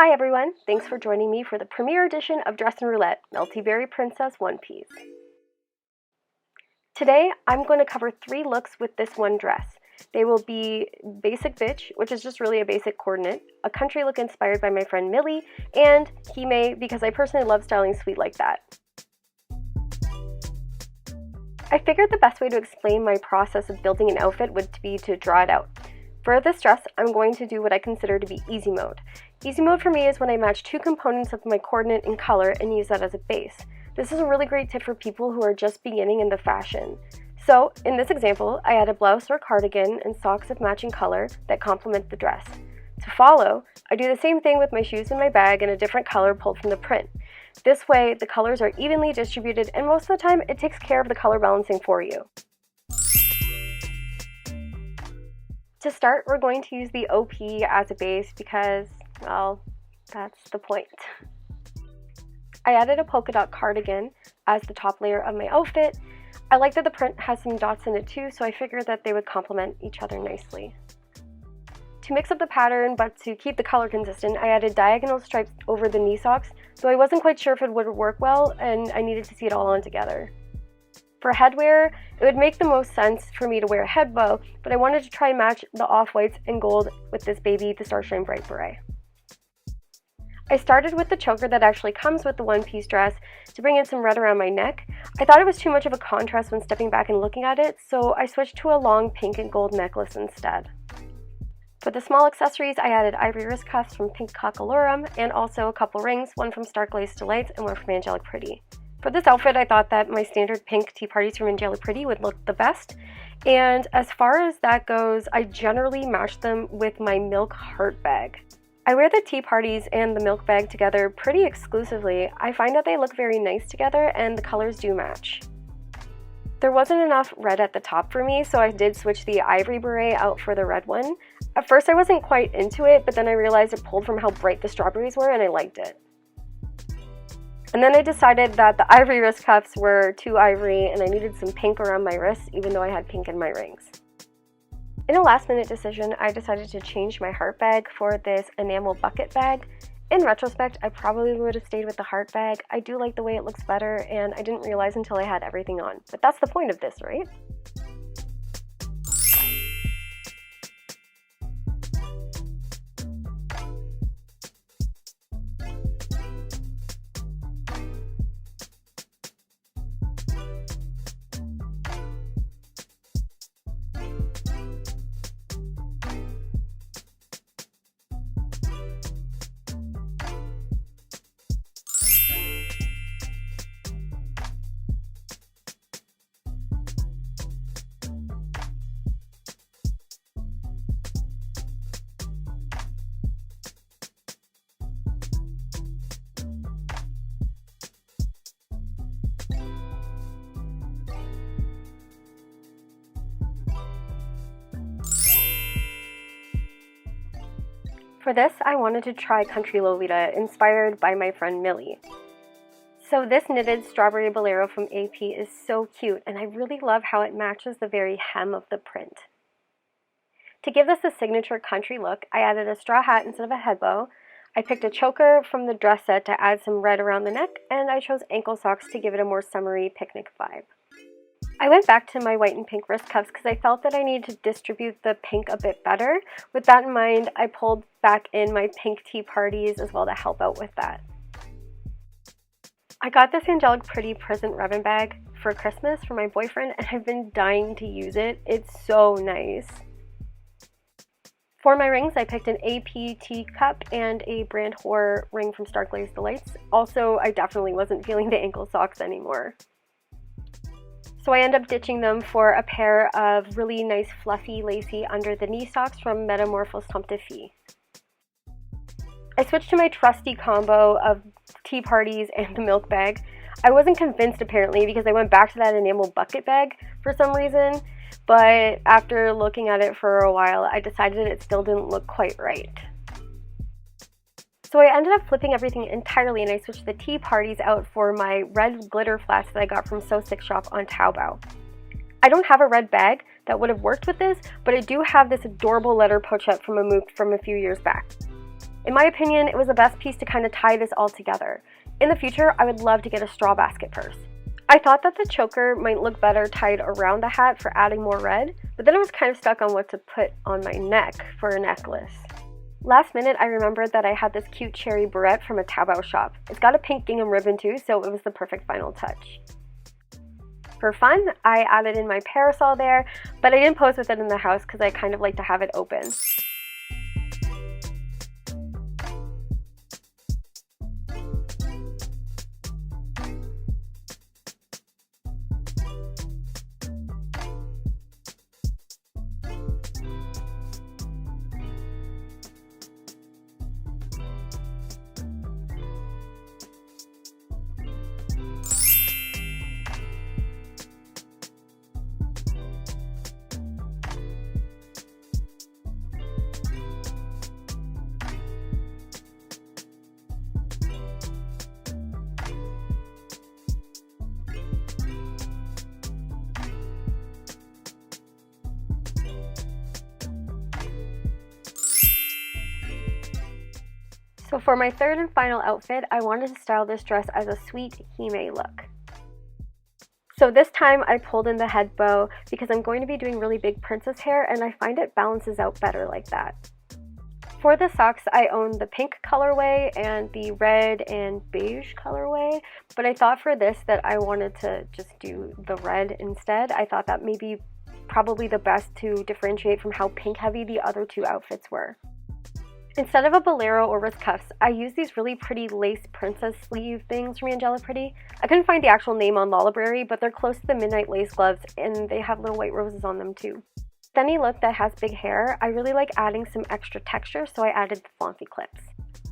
Hi everyone, thanks for joining me for the premiere edition of Dressin Roulette, Melty Berry Princess One Piece. Today, I'm going to cover 3 looks with this one dress. They will be Basic Bitch, which is just really a basic coordinate, a country look inspired by my friend Millie, and Hemay because I personally love styling sweet like that. I figured the best way to explain my process of building an outfit would be to draw it out. For this dress, I'm going to do what I consider to be easy mode. Easy mode for me is when I match 2 components of my coordinate in color and use that as a base. This is a really great tip for people who are just beginning in the fashion. So, in this example, I add a blouse or cardigan and socks of matching color that complement the dress. To follow, I do the same thing with my shoes and my bag in a different color pulled from the print. This way, the colors are evenly distributed and most of the time, it takes care of the color balancing for you. To start, we're going to use the OP as a base because, well, that's the point. I added a polka dot cardigan as the top layer of my outfit. I like that the print has some dots in it too, so I figured that they would complement each other nicely. To mix up the pattern, but to keep the color consistent, I added diagonal stripes over the knee socks, though I wasn't quite sure if it would work well, and I needed to see it all on together. For headwear, it would make the most sense for me to wear a head bow, but I wanted to try and match the off-whites and gold with this baby, the Starshine Bright Beret. I started with the choker that actually comes with the one-piece dress to bring in some red around my neck. I thought it was too much of a contrast when stepping back and looking at it, so I switched to a long pink and gold necklace instead. For the small accessories, I added ivory wrist cuffs from Pink Cockalorum and also a couple rings, one from Stark Lace Delights and one from Angelic Pretty. For this outfit, I thought that my standard pink tea parties from Angelic Pretty would look the best. And as far as that goes, I generally match them with my milk heart bag. I wear the tea parties and the milk bag together pretty exclusively. I find that they look very nice together and the colors do match. There wasn't enough red at the top for me, so I did switch the ivory beret out for the red one. At first I wasn't quite into it, but then I realized it pulled from how bright the strawberries were and I liked it. And then I decided that the ivory wrist cuffs were too ivory and I needed some pink around my wrists, even though I had pink in my rings. In a last minute decision, I decided to change my heart bag for this enamel bucket bag. In retrospect, I probably would have stayed with the heart bag. I do like the way it looks better and I didn't realize until I had everything on. But that's the point of this, right? For this, I wanted to try Country Lolita, inspired by my friend Millie. So this knitted strawberry bolero from AP is so cute, and I really love how it matches the very hem of the print. To give this a signature country look, I added a straw hat instead of a head bow. I picked a choker from the dress set to add some red around the neck, and I chose ankle socks to give it a more summery picnic vibe. I went back to my white and pink wrist cuffs because I felt that I needed to distribute the pink a bit better. With that in mind, I pulled back in my pink tea parties as well to help out with that. I got this Angelic Pretty present ribbon bag for Christmas for my boyfriend and I've been dying to use it. It's so nice. For my rings, I picked an AP teacup and a brand whore ring from Stark Lace Delights. Also, I definitely wasn't feeling the ankle socks anymore. So I ended up ditching them for a pair of really nice fluffy lacy under the knee socks from Metamorphose Temp de Fille. I switched to my trusty combo of tea parties and the milk bag. I wasn't convinced apparently because I went back to that enamel bucket bag for some reason, but after looking at it for a while, I decided it still didn't look quite right. So I ended up flipping everything entirely and I switched the tea parties out for my red glitter flats that I got from So Sick Shop on Taobao. I don't have a red bag that would have worked with this, but I do have this adorable letter pochette from a few years back. In my opinion, it was the best piece to kind of tie this all together. In the future, I would love to get a straw basket purse. I thought that the choker might look better tied around the hat for adding more red, but then I was kind of stuck on what to put on my neck for a necklace. Last minute, I remembered that I had this cute cherry barrette from a Taobao shop. It's got a pink gingham ribbon too, so it was the perfect final touch. For fun, I added in my parasol there, but I didn't pose with it in the house because I kind of like to have it open. So for my third and final outfit, I wanted to style this dress as a sweet Hemay look. So this time I pulled in the head bow because I'm going to be doing really big princess hair and I find it balances out better like that. For the socks, I own the pink colorway and the red and beige colorway, but I thought for this that I wanted to just do the red instead. I thought that may be probably the best to differentiate from how pink heavy the other two outfits were. Instead of a bolero or wrist cuffs, I used these really pretty lace princess sleeve things from Angela Pretty. I couldn't find the actual name on Lollibrary, but they're close to the midnight lace gloves and they have little white roses on them too. With any look that has big hair, I really like adding some extra texture, so I added the flouncy clips.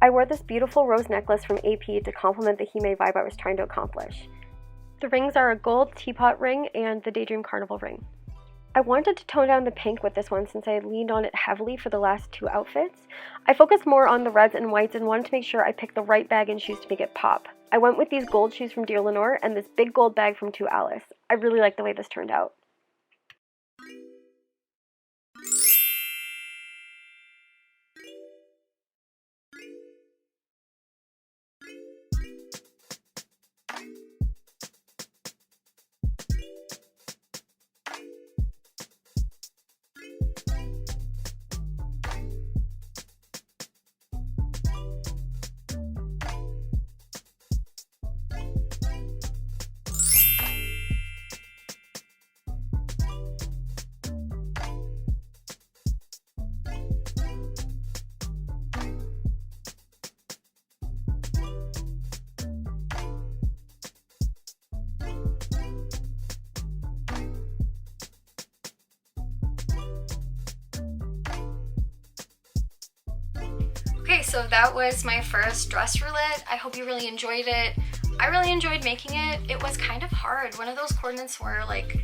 I wore this beautiful rose necklace from AP to complement the Hemay vibe I was trying to accomplish. The rings are a gold teapot ring and the Daydream Carnival ring. I wanted to tone down the pink with this one since I had leaned on it heavily for the last two outfits. I focused more on the reds and whites and wanted to make sure I picked the right bag and shoes to make it pop. I went with these gold shoes from Dear Lenore and this big gold bag from To Alice. I really like the way this turned out. Okay, so that was my first dress roulette. I hope you really enjoyed it. I really enjoyed making it. It was kind of hard. One of those coordinates were like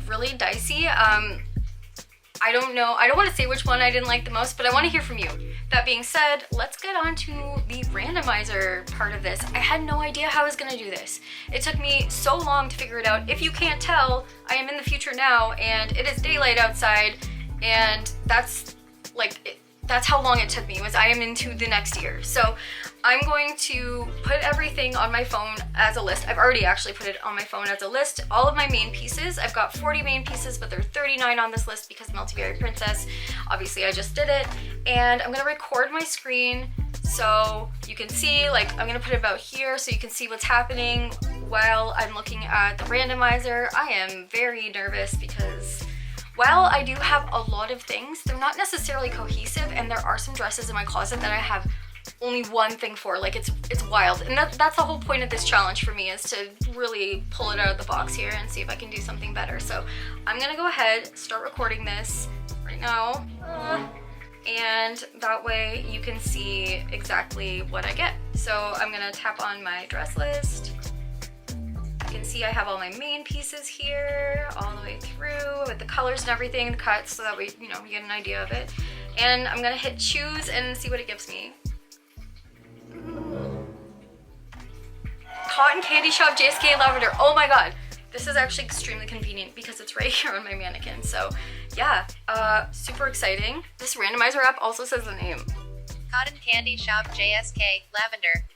really dicey. I don't know. I don't want to say which one I didn't like the most, but I want to hear from you. That being said, let's get on to the randomizer part of this. I had no idea how I was going to do this. It took me so long to figure it out. If you can't tell, I am in the future now, and it is daylight outside, and that's how long it took me, was I am into the next year. So I'm going to put everything on my phone as a list. I've already actually put it on my phone as a list. All of my main pieces. I've got 40 main pieces, but there are 39 on this list because Melty Princess. Obviously I just did it. And I'm gonna record my screen so you can see, I'm gonna put it about here so you can see what's happening while I'm looking at the randomizer. I am very nervous because while I do have a lot of things, they're not necessarily cohesive, and there are some dresses in my closet that I have only one thing for. It's wild, and that's the whole point of this challenge for me, is to really pull it out of the box here and see if I can do something better. So I'm gonna go ahead, start recording this right now, and that way you can see exactly what I get. So I'm gonna tap on my dress list. You can see I have all my main pieces here all the way through with the colors and everything, the cuts, so that way you get an idea of it. And I'm gonna hit choose and see what it gives me. Cotton Candy Shop JSK Lavender. Oh my god, this is actually extremely convenient because it's right here on my mannequin. So yeah, super exciting. This randomizer app also says the name. Cotton Candy Shop JSK Lavender.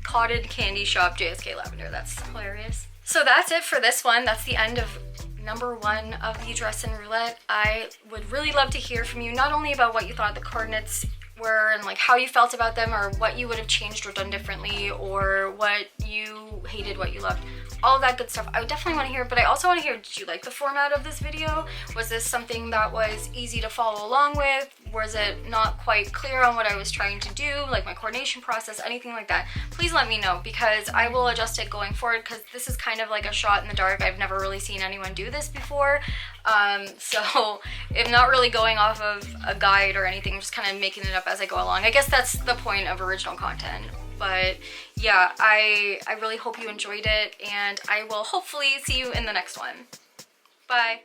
Cotton Candy Shop JSK Lavender. That's hilarious. So that's it for this one. That's the end of number 1 of the Dressin Roulette. I would really love to hear from you, not only about what you thought the coordinates were and like how you felt about them, or what you would have changed or done differently, or what you hated, what you loved, all of that good stuff. I would definitely want to hear, but I also want to hear, did you like the format of this video? Was this something that was easy to follow along with? Was it not quite clear on what I was trying to do, like my coordination process, anything like that? Please let me know, because I will adjust it going forward, because this is kind of like a shot in the dark. I've never really seen anyone do this before. So I'm not really going off of a guide or anything, I'm just kind of making it up as I go along. I guess that's the point of original content. But yeah, I really hope you enjoyed it, and I will hopefully see you in the next one. Bye.